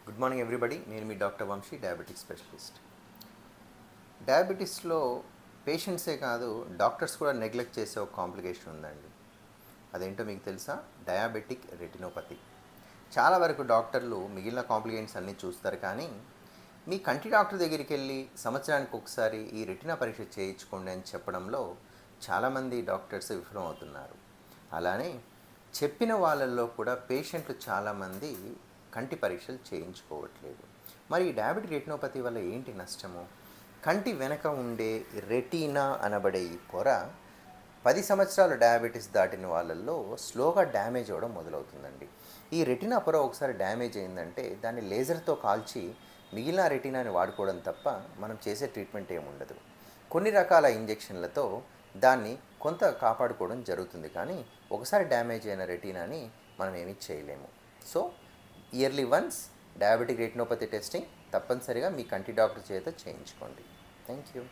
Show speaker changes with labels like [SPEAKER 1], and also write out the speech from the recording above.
[SPEAKER 1] Good morning everybody. నేను మీ doctor Vamsi, diabetic specialist. డయాబెటీస్లో పేషెంట్సే కాదు, doctors కూడా నెగ్లెక్ట్ చేసే ఒక కాంప్లికేషన్ ఉందండి. అదేంటో మీకు తెలుసా? Diabetic retinopathy. చాలా వరకు డాక్టర్లు మిగిలిన కాంప్లికేషన్స్ అన్నీ చూస్తారు, కానీ మీ కంటి డాక్టర్ దగ్గరికి వెళ్ళి సంవత్సరానికి ఒకసారి ఈ రెటినా పరీక్ష చేయించుకోండి అని చెప్పడంలో చాలామంది డాక్టర్స్ విఫలం అవుతున్నారు. అలానే చెప్పిన వాళ్ళల్లో కూడా పేషెంట్లు చాలామంది కంటి పరీక్షలు చేయించుకోవట్లేదు. మరి ఈ డయాబెటిక్ రెటినోపతి వల్ల ఏంటి నష్టము? కంటి వెనక ఉండే రెటీనా అనబడే ఈ పొర 10 సంవత్సరాలు డయాబెటీస్ దాటిన వాళ్ళల్లో స్లోగా డ్యామేజ్ అవ్వడం మొదలవుతుందండి. ఈ రెటీనా పొర ఒకసారి డ్యామేజ్ అయిందంటే దాన్ని లేజర్తో కాల్చి మిగిలిన రెటీనాని వాడుకోవడం తప్ప మనం చేసే ట్రీట్మెంట్ ఏముండదు. కొన్ని రకాల ఇంజెక్షన్లతో దాన్ని కొంత కాపాడుకోవడం జరుగుతుంది, కానీ ఒకసారి డ్యామేజ్ అయిన రెటీనాని మనం ఏమీ చేయలేము. So yearly once diabetic retinopathy testing తప్పనిసరిగా మీ కంటి డాక్టర్ చేత చేయించుకోండి. Thank you.